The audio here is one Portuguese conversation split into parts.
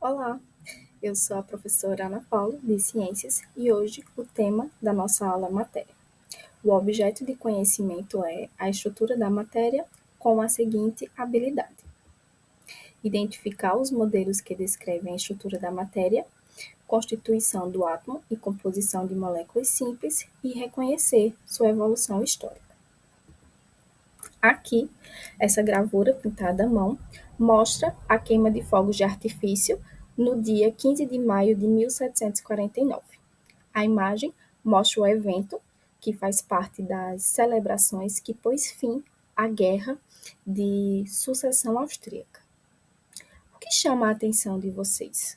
Olá, eu sou a professora Ana Paula, de Ciências, e hoje o tema da nossa aula é matéria. O objeto de conhecimento é a estrutura da matéria com a seguinte habilidade: identificar os modelos que descrevem a estrutura da matéria, constituição do átomo e composição de moléculas simples e reconhecer sua evolução histórica. Aqui, essa gravura pintada à mão mostra a queima de fogos de artifício no dia 15 de maio de 1749. A imagem mostra o evento, que faz parte das celebrações que pôs fim à Guerra de Sucessão Austríaca. O que chama a atenção de vocês,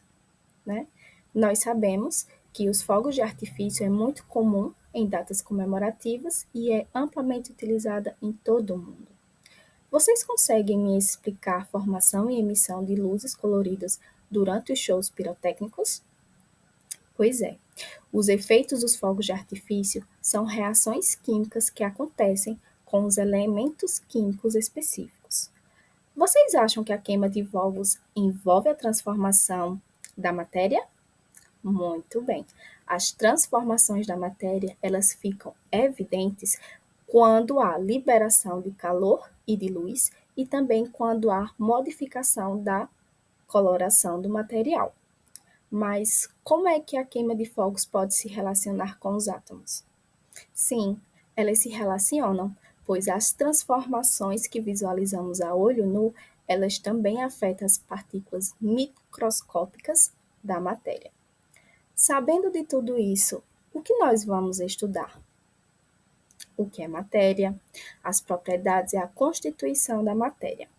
né? Nós sabemos que os fogos de artifício é muito comum em datas comemorativas e é amplamente utilizada em todo o mundo. Vocês conseguem me explicar a formação e emissão de luzes coloridas durante os shows pirotécnicos? Pois é, os efeitos dos fogos de artifício são reações químicas que acontecem com os elementos químicos específicos. Vocês acham que a queima de fogos envolve a transformação da matéria? Muito bem. As transformações da matéria, elas ficam evidentes quando há liberação de calor e de luz e também quando há modificação da coloração do material. Mas como é que a queima de fogos pode se relacionar com os átomos? Sim, elas se relacionam, pois as transformações que visualizamos a olho nu, elas também afetam as partículas microscópicas da matéria. Sabendo de tudo isso, o que nós vamos estudar? O que é matéria, as propriedades e a constituição da matéria.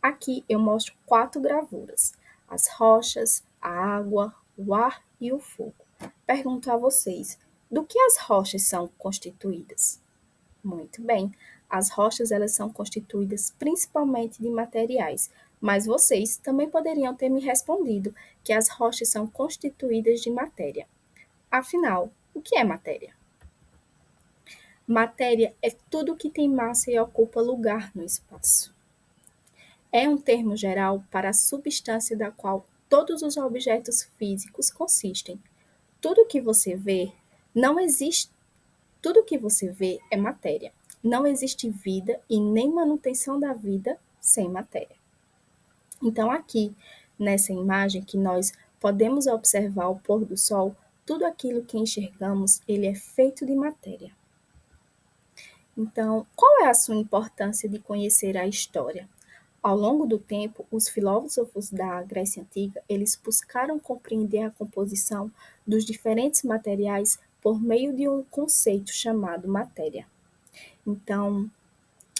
Aqui eu mostro 4 gravuras: as rochas, a água, o ar e o fogo. Pergunto a vocês, do que as rochas são constituídas? Muito bem, as rochas elas são constituídas principalmente de materiais, mas vocês também poderiam ter me respondido que as rochas são constituídas de matéria. Afinal, o que é matéria? Matéria é tudo que tem massa e ocupa lugar no espaço. É um termo geral para a substância da qual todos os objetos físicos consistem. Tudo que você vê não existe, tudo que você vê é matéria. Não existe vida e nem manutenção da vida sem matéria. Então aqui, nessa imagem que nós podemos observar o pôr do sol, tudo aquilo que enxergamos, ele é feito de matéria. Então, qual é a sua importância de conhecer a história? Ao longo do tempo, os filósofos da Grécia Antiga, eles buscaram compreender a composição dos diferentes materiais por meio de um conceito chamado matéria. Então,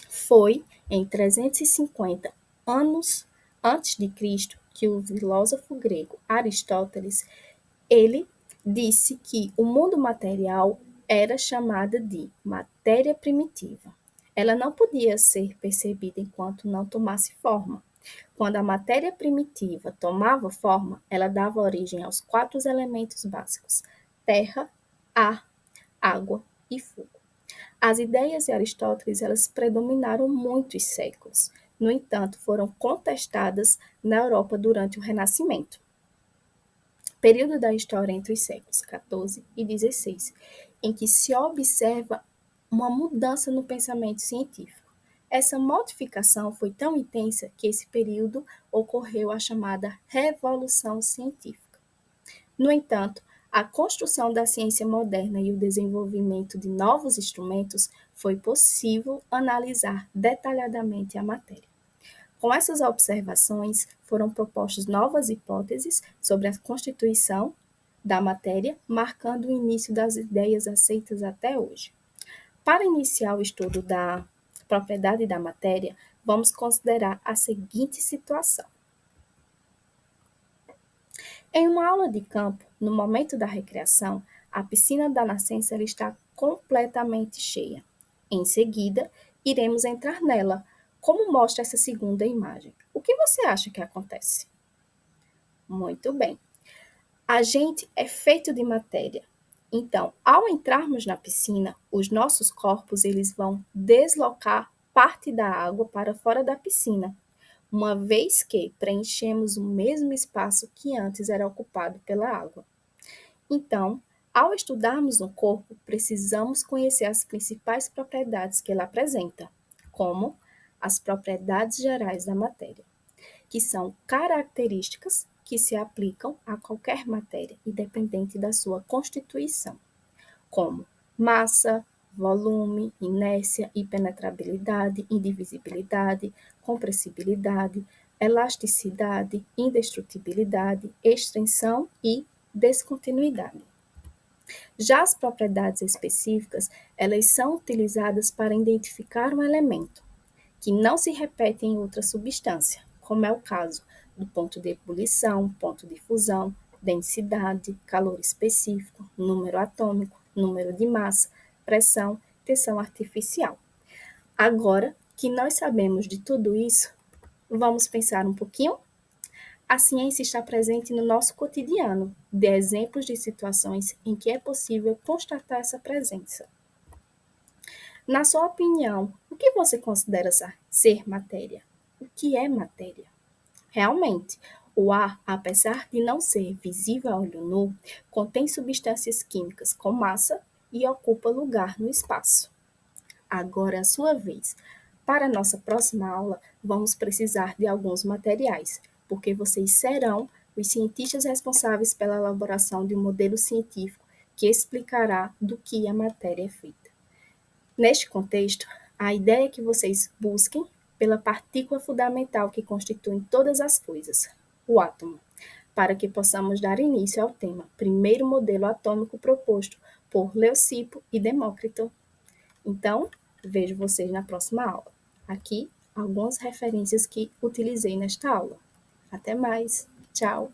foi em 350 anos antes de Cristo que o filósofo grego Aristóteles, ele disse que o mundo material era chamada de matéria primitiva. Ela não podia ser percebida enquanto não tomasse forma. Quando a matéria primitiva tomava forma, ela dava origem aos 4 elementos básicos: terra, ar, água e fogo. As ideias de Aristóteles elas predominaram muitos séculos. No entanto, foram contestadas na Europa durante o Renascimento, período da história entre os séculos XIV e XVI, em que se observa uma mudança no pensamento científico. Essa modificação foi tão intensa que esse período ocorreu a chamada Revolução Científica. No entanto, a construção da ciência moderna e o desenvolvimento de novos instrumentos foi possível analisar detalhadamente a matéria. Com essas observações, foram propostas novas hipóteses sobre a constituição da matéria, marcando o início das ideias aceitas até hoje. Para iniciar o estudo da propriedade da matéria, vamos considerar a seguinte situação. Em uma aula de campo, no momento da recreação, a piscina da nascença está completamente cheia. Em seguida, iremos entrar nela, como mostra essa segunda imagem. O que você acha que acontece? Muito bem. A gente é feito de matéria. Então, ao entrarmos na piscina, os nossos corpos eles vão deslocar parte da água para fora da piscina. uma vez que preenchemos o mesmo espaço que antes era ocupado pela água. Então, ao estudarmos um corpo, precisamos conhecer as principais propriedades que ele apresenta, como as propriedades gerais da matéria, que são características que se aplicam a qualquer matéria, independente da sua constituição, como massa, volume, inércia, impenetrabilidade, indivisibilidade, compressibilidade, elasticidade, indestrutibilidade, extensão e descontinuidade. Já as propriedades específicas, elas são utilizadas para identificar um elemento que não se repete em outra substância, como é o caso do ponto de ebulição, ponto de fusão, densidade, calor específico, número atômico, número de massa, pressão, tensão artificial. Agora que nós sabemos de tudo isso, vamos pensar um pouquinho? A ciência está presente no nosso cotidiano, de exemplos de situações em que é possível constatar essa presença. Na sua opinião, o que você considera ser matéria? O que é matéria? Realmente, o ar, apesar de não ser visível a olho nu, contém substâncias químicas com massa e ocupa lugar no espaço. Agora é a sua vez. Para a nossa próxima aula, vamos precisar de alguns materiais, porque vocês serão os cientistas responsáveis pela elaboração de um modelo científico que explicará do que a matéria é feita. Neste contexto, a ideia é que vocês busquem pela partícula fundamental que constitui todas as coisas, o átomo, para que possamos dar início ao tema primeiro modelo atômico proposto por Leucipo e Demócrito. Então, vejo vocês na próxima aula. Aqui, algumas referências que utilizei nesta aula. Até mais. Tchau.